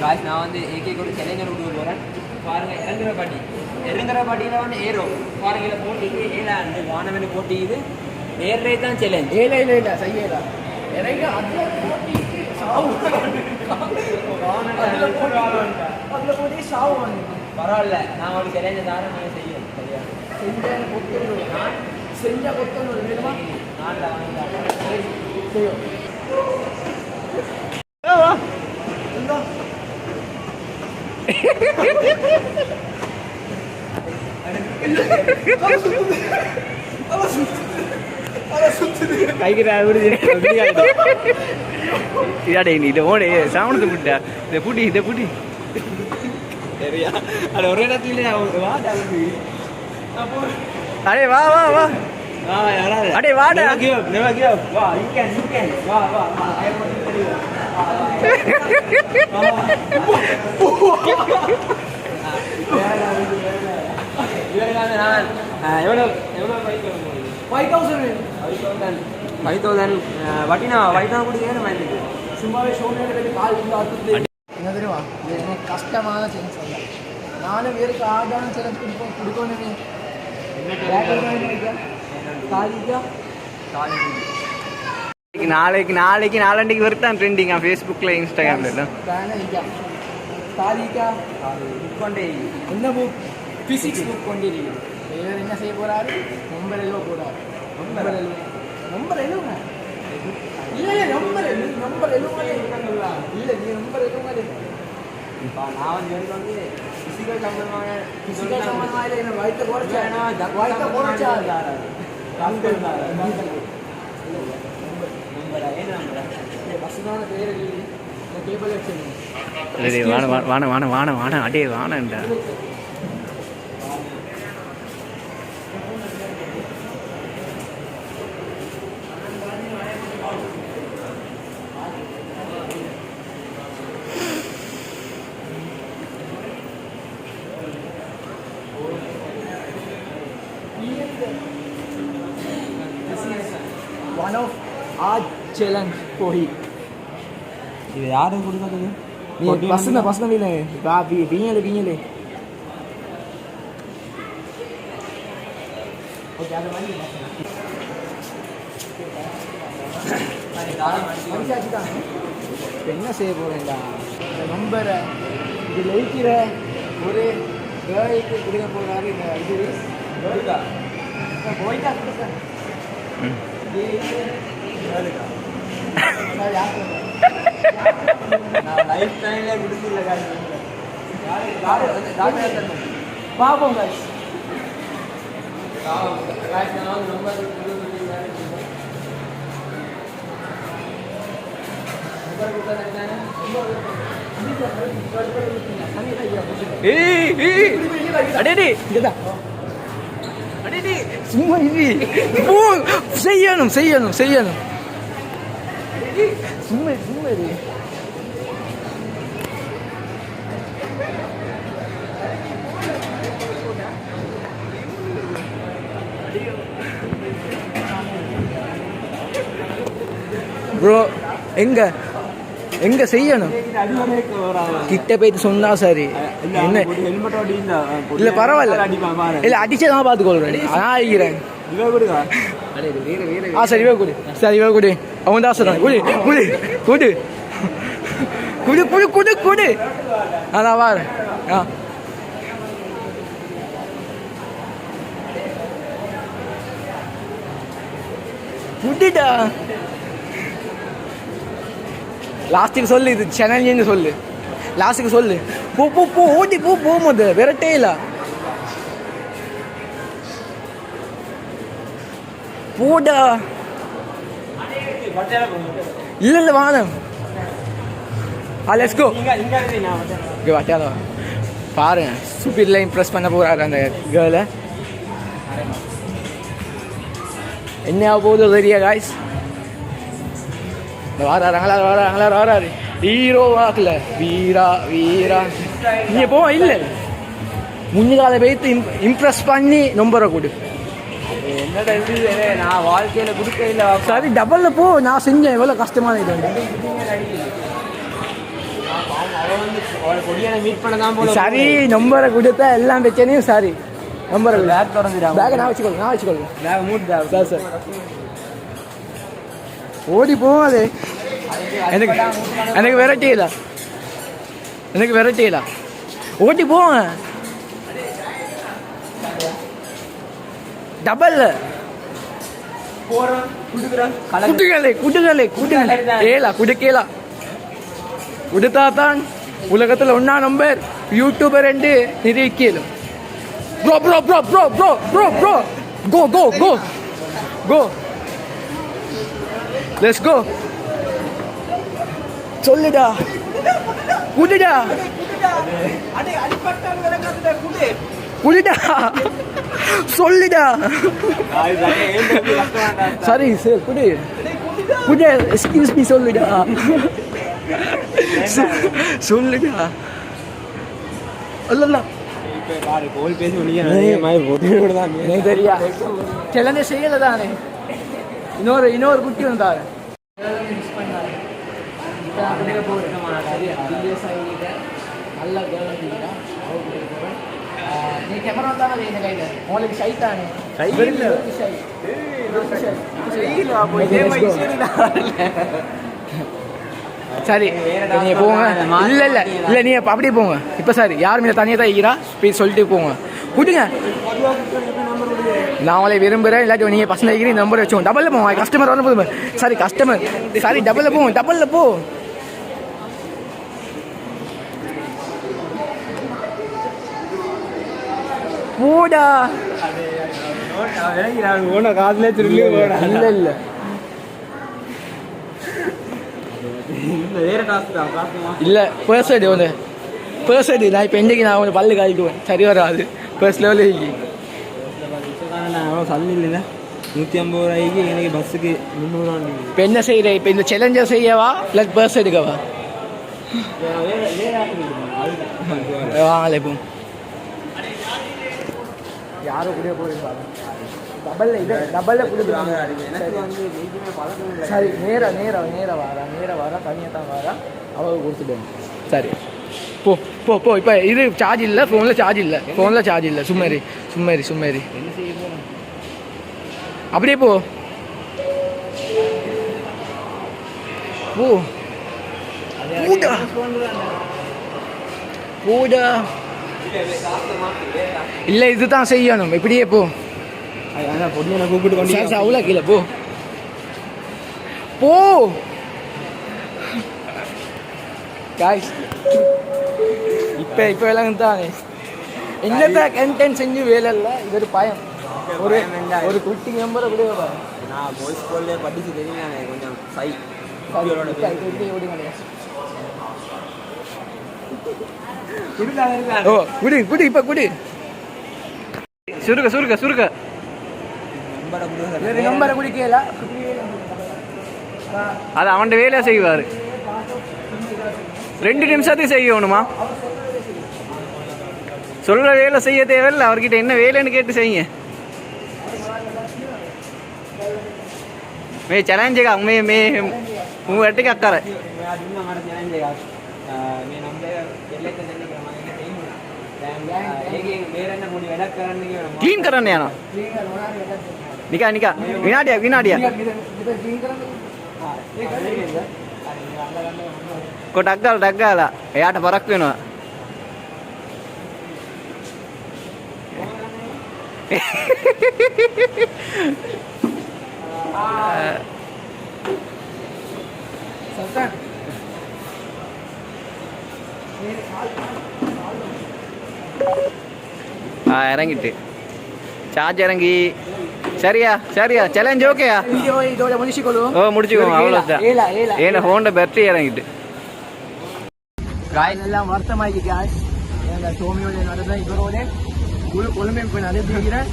Guys நான் வந்து AK கூட சேலஞ்சர் விட்டு போகிறேன் பாருங்கள். இறங்குற பாட்டியில் வந்து ஏறும் பாருங்கள். போட்டிக்கு ஏழா அந்த வானவெளி போட்டி இது ஏறே தான் சேலஞ்ச். இல்லை செய்யல எனக்கு அதில் போட்டி சாவு பரவாயில்ல. நான் ஒரு சேலஞ்சை தானே நீங்கள் செய்யும் சரியா செஞ்ச கொத்தனூர் நான் செஞ்ச கொத்தனூர் வேணுமா நாட்டில் வாங்கிட்டாங்க செய்யும். अरे वाह वाह वाह अरे वाह சும்மாவே ஷோனேட்டு கால் என்ன தெரியுமா இது எனக்கு கஷ்டமான சேலஞ்ச் அல்ல. நானும் வேறுக்கு ஆடான சேலஞ்ச் கொடுக்கணுமே நாளைக்கு நாளைக்கு நாளண்டைக்கு வருத்தான் ட்ரெண்டிங்கா ஃபேஸ்புக்ல இன்ஸ்டாகிராம்ல எல்லாம். என்ன புக் பிசிக்ஸ் புக் கொண்டிருக்கிறது. வேறு என்ன செய்ய போறாரு? நம்பர் எழுவ போறாரு. நம்பர் எழுவுங்க. இல்லை நம்பர் எழுவுங்களே இருக்காங்களா? இல்லை நீ நம்பர் எழுவுங்களே. நான் வந்து பிசிக்கல் சம்பந்தமாக என்ன வயிற்று போறச்சா பஸ்ஸுதான பேர் கேபிள் வச்சு வான அடே வானண்டா. one of our challenge for him. இது யாருக்கு கொடுக்குறது? நீ பசங்க வீணே வா வீணலே ஓகே அது மாதிரி என்ன செய்ய போறேன்டா? இந்த நம்பரை இது லைக்கிற ஒரு கேர்ளுக்கு கொடுக்க போறாரு. இந்த இது போயிட்டா கொடுத்தேன் லைஃப் டைம்ல கொடுத்துல பாப்போம் சும்மா செய்யணும் சும்மா ப்ரோ எங்க செய்யணும்? கிட்ட போயிட்டு சொன்னா சரி. என்ன இல்ல பரவாயில்ல, இல்ல அடிச்சதான் பார்த்துக்கொள்றேன். நான் அடிக்கிறேன். சரி இவ குடி அவன் தான் சொல்றான். குடு அதான் வாரு. குடிடா. லாஸ்ட்டுக்கு சொல்லு, இது சேனல்னு சொல்லு. லாஸ்ட்டுக்கு சொல்லு. போ ஓடி போகும்போது விரட்டே இல்லை. போடா. இல்ல வானம். Let's go. வாட்டியாதோ பாருங்க, சூப்பர்ல இம்ப்ரெஸ் பண்ண போறாரு அந்த கேர்ளை. என்ன ஆக போகுதோ தெரியா காய்ஸ். வராரு ஹீரோ வாக்கல. வீரா நீங்க போ. இல்லை முன்னுகால வைத்து இம்ப்ரெஸ் பண்ணி நம்பரை கொடு. நான் வாழ்க்கையில கொடுக்க இல்லை. சரி டபுள்ல போ. நான் செஞ்சேன். எவ்வளோ கஷ்டமான இது. வந்து அவரை கொடியான மீட் பண்ண தான் போல. சரி நம்பரை கொடுத்தா எல்லாம் பிரச்சனையும் சரி. நம்பரை பேக் திறந்துடா. பேக்கை நான் வச்சுக்கொள்ளுங்க. பேக் மூட்டு சார் சார் ஓடி போவோம். அது எனக்கு வெரைட்டி இல்லை. ஓட்டி போங்க. டபுள் போறோம் குடுக்குறோம் குடுக்கலை ஏலா குடுக்கலா கொடுத்தா தான் உலகத்தில் ஒன்றா நம்பர் யூடியூபர் என்று நிரூபிக்கலும். Bro bro bro bro bro bro bro go go go go let's go. சொல்லுடா குடுடா குடுடா சொல்லுடா. சரி சார் குடு குடு எக்ஸ்கியூஸ் மீ சொல்லுடா சொல்லுடா. அல்ல தெரியா சிலந்த செய்யல தானே. இன்னொரு குட்டி வந்தாரு நல்ல நீ கேமரா தானே இந்த கையில உங்களுக்கு ஷை தானே. சரி நீங்க போங்க. இல்ல நீ அப்படியே போங்க. இப்ப சாரி யார் மீது தனியாக தான் ஈரா போய் சொல்லிட்டு போங்க. விடுங்க நான் அவளை விரும்புகிறேன். இல்லாட்டி நீங்கள் பசங்க வைக்கிறீங்க நம்பர் வச்சுக்கோங்க. டபுளில் போங்க. கஸ்டமர் வரணும் போதும். சாரி கஸ்டமர் சாரி டபுளில் போங்க. டபுளில் போ. போடா காதுல இல்ல இல்ல இல்ல பேர்சடி ஒன்று பேர்சடி. நான் இப்போ இன்றைக்கு நான் ஒன்று பல்லு காய்க்குவேன். சரி வராது பர்ஸ் லெவலுக்கு சல்லி இல்லைல்ல 150 ரூபாய்க்கு எனக்கு பஸ்ஸுக்கு 300 ரூபா. இப்போ என்ன செய்கிறேன்? இப்போ இந்த சேலஞ்சர் செய்யவா இல்லை பர்ஸ் எடுக்கவா? வாங்கலை இப்போ யாரும் கூட போயிருக்கா டபுளில் கொடுக்குறாங்க. சரி நேராக வாரா தனியாக தான் வாரா அவள் கொடுத்துடுவோம். சரி போ போ போ. இப்போ இது சார்ஜ் இல்லை ஃபோனில் சார்ஜ் இல்லை சும்மேரி அப்படியே போ போ போடா. இல்லை இதுதான் செய்யணும். இப்படியே போ. கூப்பிட்டு அவ்வளோ கீழே போ போ. காய்ஸ் இப்போ எல்லாம் தானே என்னதான் கண்டென்ட் செஞ்சு வேலை இல்லை. இது ஒரு பயம். ஒரு குட்டி நம்பரை கூட நான் பாய்ஸ் ஸ்கூல்லே படிச்சு தெரியும். கொஞ்சம் சை ஓ குடி இப்போ குடி சுருக்க நம்பரை குடிக்கல. அது அவன் வேலையா செய்வார். 2 நிமிஷத்துக்கு செய்யணுமா? சொல்ற வேலை செய்ய தேவையில்லை. அவர்கிட்ட என்ன வேலைன்னு கேட்டு செய்யுங்க. मैं चैलेंज का मैं वेट का कर क्लीन करने आना निका निका विनाडिया को टग्गाल याट परक இறங்கிட்டு சார்ஜ் இறங்கி சரியா சேலஞ்ச் ஓகேயா முடிச்சுக்கோங்க அவ்வளோதான். ஏன்னா ஃபோனில் பேட்டரி இறங்கிட்டு எல்லாம் வருத்தமாகி சோமியோட நடந்த இவரோட கொழும்பு போய் நடந்துக்கிறேன்.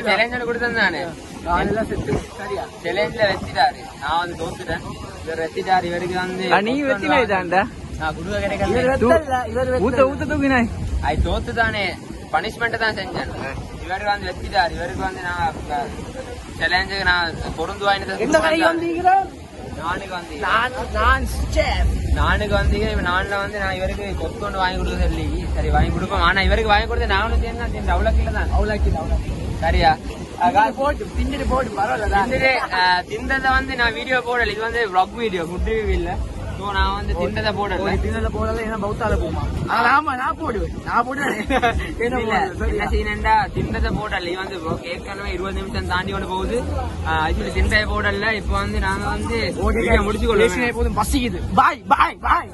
சேலஞ்ச் கொடுத்தேன் நானு செட்டு சரியா சேலஞ்சில் வெத்திட்டாரு. நான் வந்து தோத்துட்டேன். இவர் வெத்திட்டாரு. இவருக்கு வந்து நீ வெத்தினாய்தான்டா நான் குடுக்க கிடைக்கல. ஊத்த தூக்கினாய். அது தோத்து தானே பனிஷ்மெண்ட் தான் செஞ்சேன். இவருக்கு வந்து வெத்திட்டாரு. இவருக்கு வந்து நான் சேலஞ்சுக்கு நான் பொருந்துவாயின்னு நானுக்கு வந்து இப்ப நான்ல வந்து நான் இவருக்கு கொத்தொண்டு வாங்கி கொடுக்க சொல்லி சரி வாங்கி கொடுப்போம். ஆனா இவருக்கு வாங்கி கொடுத்து நானும் சேர்ந்து அவ்வளோ கிலோ தான் சரியா திண்டுட்டு போட்டு பரவாயில்ல. திண்டதை வந்து நான் வீடியோ போடல. இது வந்து vlog வீடியோ ஃபுட் ரிவ்யூ இல்ல. ஸோ நான் வந்து திண்டதை போடல. திண்டல போடல ஏன்னா பௌத்தால போமா. ஆமா நான் போடுவேன். என்ன செய்யணும்டா திண்டதை போடல. இது வந்து ஏற்கனவே 20 நிமிஷம் தாண்டி கொண்டு போகுது. ஆக்சுவலி திண்டையை போடல. இப்போ வந்து நாங்க வந்து முடிச்சு கொள்ளும் பசிக்குது. பாய் பாய் பாய்.